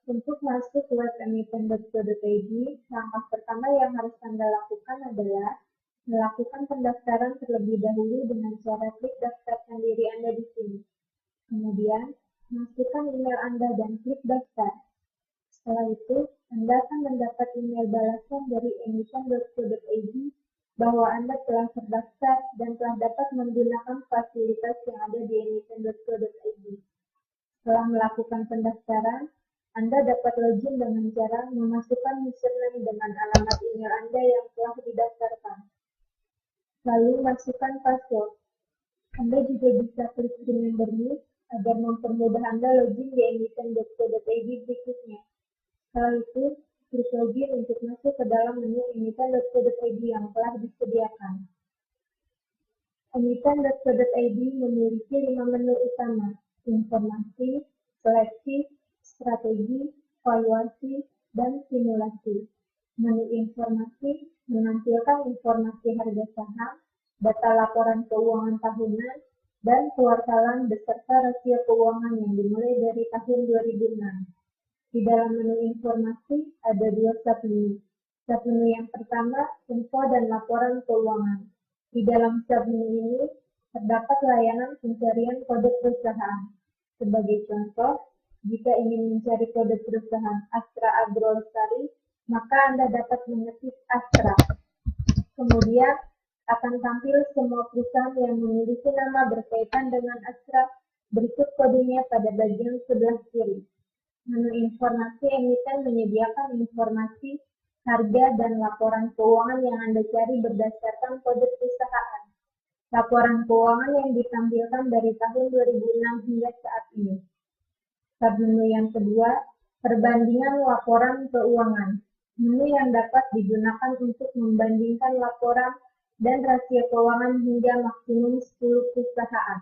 Untuk masuk web emiten.co.id, langkah pertama yang harus Anda lakukan adalah melakukan pendaftaran terlebih dahulu dengan cara klik daftarkan diri Anda di sini. Kemudian, masukkan email Anda dan klik daftar. Setelah itu, Anda akan mendapat email balasan dari emiten.co.id bahwa Anda telah terdaftar dan telah dapat menggunakan fasilitas yang ada di emiten.co.id. Setelah melakukan pendaftaran, Anda dapat login dengan cara memasukkan username dengan alamat email Anda yang telah didaftarkan. Lalu masukkan password. Anda juga bisa klik Remember Me agar mempermudah Anda login di emiten.co.id berikutnya. Setelah itu, klik login untuk masuk ke dalam menu emiten.co.id yang telah disediakan. Emiten.co.id memiliki 5 menu utama: informasi, seleksi, strategi, valuasi, dan simulasi. Menu informasi menampilkan informasi harga saham, data laporan keuangan tahunan, dan kuartalan beserta rasio keuangan yang dimulai dari tahun 2006. Di dalam menu informasi ada 2 submenu. Submenu yang pertama, info dan laporan keuangan. Di dalam submenu ini terdapat layanan pencarian kode perusahaan. Sebagai contoh, jika ingin mencari kode perusahaan Astra Agrolestari, maka Anda dapat mengetik Astra. Kemudian akan tampil semua perusahaan yang memiliki nama berkaitan dengan Astra berikut kodenya pada bagian sebelah kiri. Menu informasi emiten menyediakan informasi, harga, dan laporan keuangan yang Anda cari berdasarkan kode perusahaan. Laporan keuangan yang ditampilkan dari tahun 2006 hingga saat ini. Submenu yang kedua, perbandingan laporan keuangan. Menu yang dapat digunakan untuk membandingkan laporan dan rasio keuangan hingga maksimum 10 perusahaan.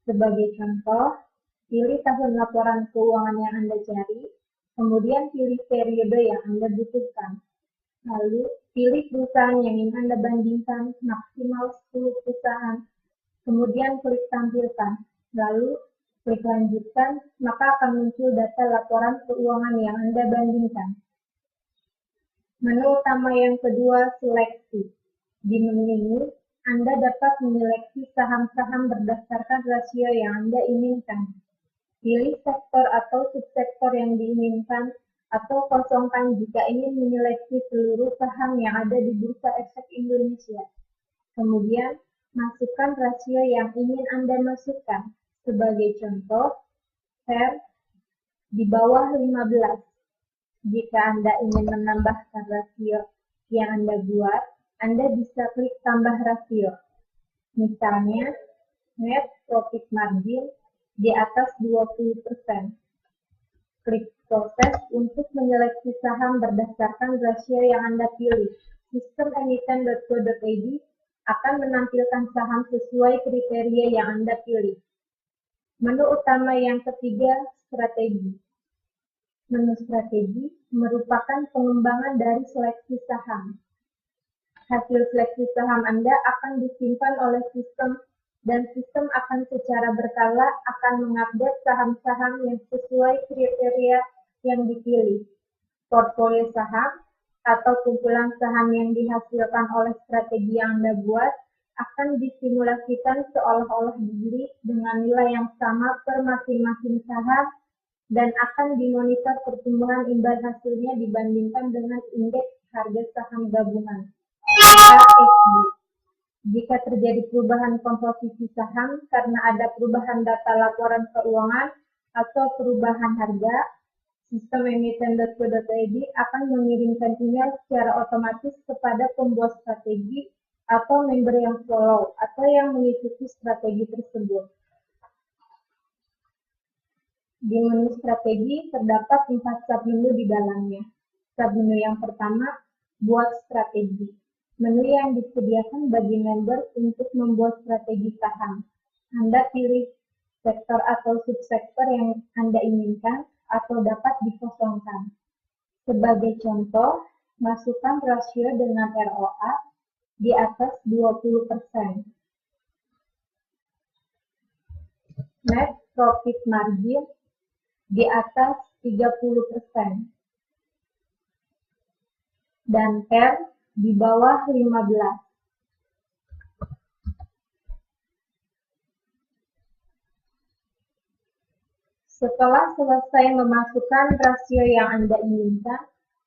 Sebagai contoh, pilih tahun laporan keuangan yang Anda cari, kemudian pilih periode yang Anda butuhkan. Lalu, pilih perusahaan yang ingin Anda bandingkan, maksimal 10 perusahaan, kemudian klik tampilkan. Lalu, klik lanjutkan, maka akan muncul data laporan keuangan yang Anda bandingkan. Menu utama yang kedua, seleksi. Di menu ini, Anda dapat menyeleksi saham-saham berdasarkan rasio yang Anda inginkan. Pilih sektor atau subsektor yang diinginkan, atau kosongkan jika ingin menyeleksi seluruh saham yang ada di Bursa Efek Indonesia. Kemudian, masukkan rasio yang ingin Anda masukkan. Sebagai contoh, share di bawah 15. Jika Anda ingin menambahkan rasio yang Anda buat, Anda bisa klik tambah rasio. Misalnya, net profit margin di atas 20%. Klik proses untuk menyeleksi saham berdasarkan rasio yang Anda pilih. Sistem emiten.co.id akan menampilkan saham sesuai kriteria yang Anda pilih. Menu utama yang ketiga, strategi. Menu strategi merupakan pengembangan dari seleksi saham. Hasil seleksi saham Anda akan disimpan oleh sistem, dan sistem akan secara berkala akan mengupdate saham-saham yang sesuai kriteria yang dipilih. Portfolio saham atau kumpulan saham yang dihasilkan oleh strategi yang Anda buat akan disimulasikan seolah-olah dibeli dengan nilai yang sama per masing-masing saham dan akan dimonitor pertumbuhan imbal hasilnya dibandingkan dengan indeks harga saham gabungan (KSG). Jika terjadi perubahan komposisi saham karena ada perubahan data laporan keuangan atau perubahan harga, sistem emiten.co.id akan mengirimkan email secara otomatis kepada pembuat strategi atau member yang follow atau yang mengikuti strategi tersebut. Di menu strategi terdapat 4 submenu di dalamnya. Submenu yang pertama, buat strategi. Menu yang disediakan bagi member untuk membuat strategi saham. Anda pilih sektor atau subsektor yang Anda inginkan atau dapat dikosongkan. Sebagai contoh, masukkan rasio dengan ROA di atas 20%. Net profit margin di atas 30% dan PER di bawah 15. Setelah selesai memasukkan rasio yang Anda inginkan,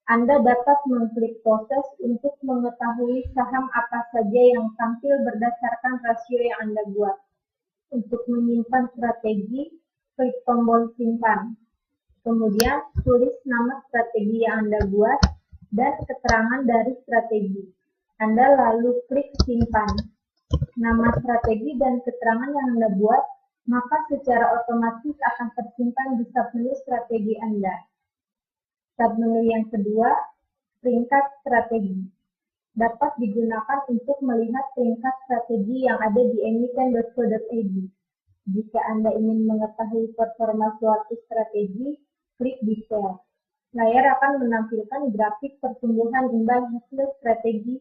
Anda dapat mengklik proses untuk mengetahui saham apa saja yang tampil berdasarkan rasio yang Anda buat. Untuk menyimpan strategi, klik tombol simpan. Kemudian, tulis nama strategi yang Anda buat dan keterangan dari strategi. Anda lalu klik simpan. Nama strategi dan keterangan yang Anda buat maka secara otomatis akan tersimpan di submenu strategi Anda. Submenu yang kedua, peringkat strategi. Dapat digunakan untuk melihat peringkat strategi yang ada di emiten.co.id. Jika Anda ingin mengetahui performa suatu strategi, klik detail. Layar akan menampilkan grafik pertumbuhan imbal hasil strategi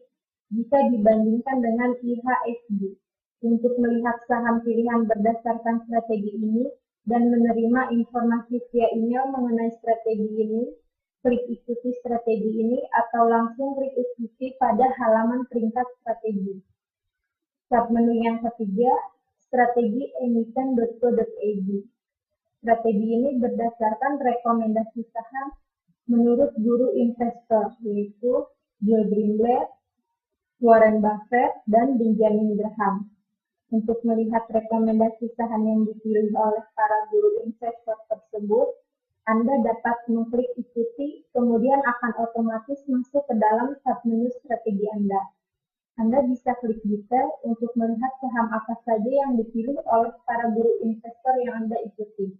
jika dibandingkan dengan IHSG. Untuk melihat saham pilihan berdasarkan strategi ini dan menerima informasi via email mengenai strategi ini, klik ikuti strategi ini atau langsung klik ikuti pada halaman peringkat strategi. Submenu yang ketiga, strategi emiten.co.id. Strategi ini berdasarkan rekomendasi saham menurut guru investor, yaitu Bill Greenblatt, Warren Buffett, dan Benjamin Graham. Untuk melihat rekomendasi saham yang dipilih oleh para guru investor tersebut, Anda dapat mengklik ikuti, kemudian akan otomatis masuk ke dalam submenu strategi Anda. Anda bisa klik detail untuk melihat saham apa saja yang dipilih oleh para guru investor yang Anda ikuti.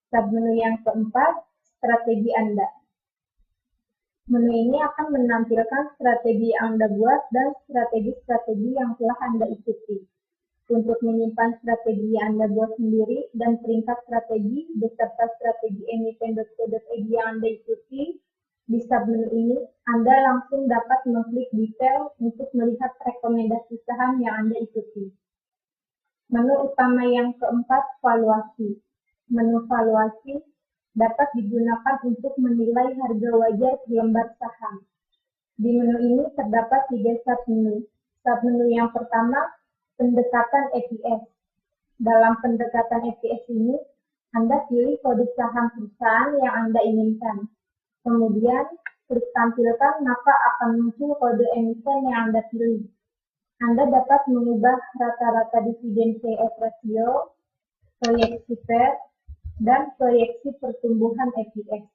Submenu yang keempat, strategi Anda. Menu ini akan menampilkan strategi yang Anda buat dan strategi-strategi yang telah Anda ikuti. Untuk menyimpan strategi yang Anda buat sendiri dan peringkat strategi beserta strategi emiten.co.id yang Anda ikuti, di submenu ini Anda langsung dapat mengklik detail untuk melihat rekomendasi saham yang Anda ikuti. Menu utama yang keempat, valuasi. Menu valuasi dapat digunakan untuk menilai harga wajar per lembar saham. Di menu ini terdapat 3 submenu. Submenu yang pertama, pendekatan EPS. Dalam pendekatan EPS ini, Anda pilih kode saham perusahaan yang Anda inginkan. Kemudian, klik tampilkan maka akan muncul kode emiten yang Anda pilih. Anda dapat mengubah rata-rata dividen PE ratio, proyeksi PER, dan proyeksi pertumbuhan EPS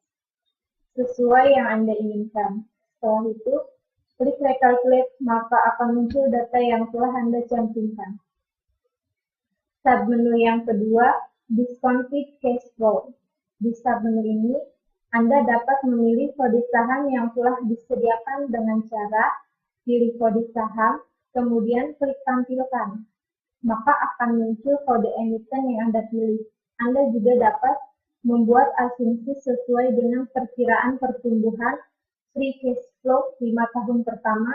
sesuai yang Anda inginkan. Setelah itu, klik recalculate maka akan muncul data yang telah Anda cantumkan. Submenu yang kedua, discounted cash flow. Di submenu ini, Anda dapat memilih kode saham yang telah disediakan dengan cara pilih kode saham, kemudian klik tampilkan. Maka akan muncul kode emiten yang Anda pilih. Anda juga dapat membuat asumsi sesuai dengan perkiraan pertumbuhan free cash flow 5 tahun pertama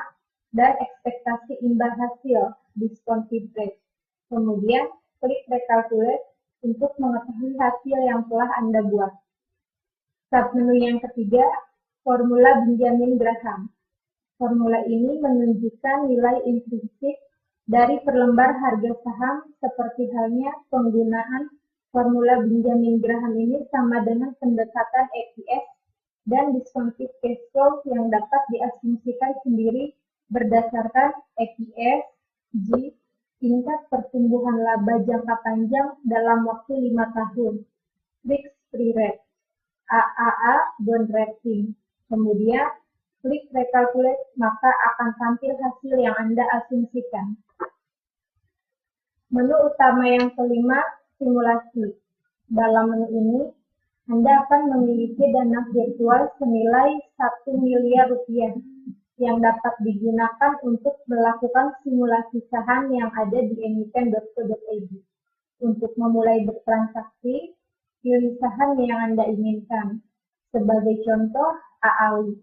dan ekspektasi imbal hasil discounted rate. Kemudian, klik recalculate untuk mengetahui hasil yang telah Anda buat. Submenu yang ketiga, formula Benjamin Graham. Formula ini menunjukkan nilai intrinsik dari per lembar harga saham seperti halnya penggunaan formula Benjamin Graham ini sama dengan pendekatan EPS dan discounted cash flow yang dapat diasumsikan sendiri berdasarkan EPS, G, tingkat pertumbuhan laba jangka panjang dalam waktu 5 tahun, risk-free rate, AAA bond rating. Kemudian, klik recalculate maka akan tampil hasil yang Anda asumsikan. Menu utama yang kelima, simulasi. Dalam menu ini, Anda akan memiliki dana virtual senilai 1 miliar rupiah yang dapat digunakan untuk melakukan simulasi saham yang ada di emiten.co.id. Untuk memulai bertransaksi, pilih saham yang Anda inginkan. Sebagai contoh, AAWI.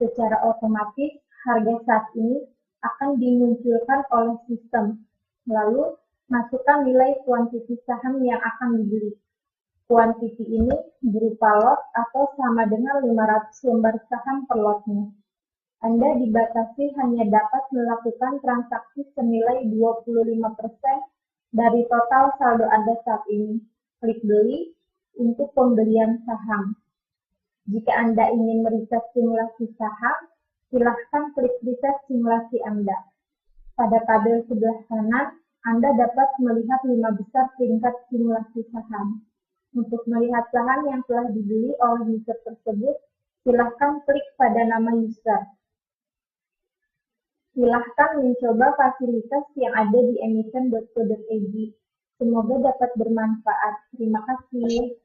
Secara otomatis, harga saat ini akan dimunculkan oleh sistem. Lalu, masukkan nilai kuantiti saham yang akan dibeli. Kuantiti ini berupa lot atau sama dengan 500 lembar saham per lotnya. Anda dibatasi hanya dapat melakukan transaksi senilai 25% dari total saldo Anda saat ini. Klik beli untuk pembelian saham. Jika Anda ingin meriset simulasi saham, silahkan klik riset simulasi Anda. Pada tabel sebelah kanan, Anda dapat melihat 5 besar tingkat simulasi saham. Untuk melihat saham yang telah dibeli oleh user tersebut, silahkan klik pada nama user. Silahkan mencoba fasilitas yang ada di emiten.co.id. Semoga dapat bermanfaat. Terima kasih.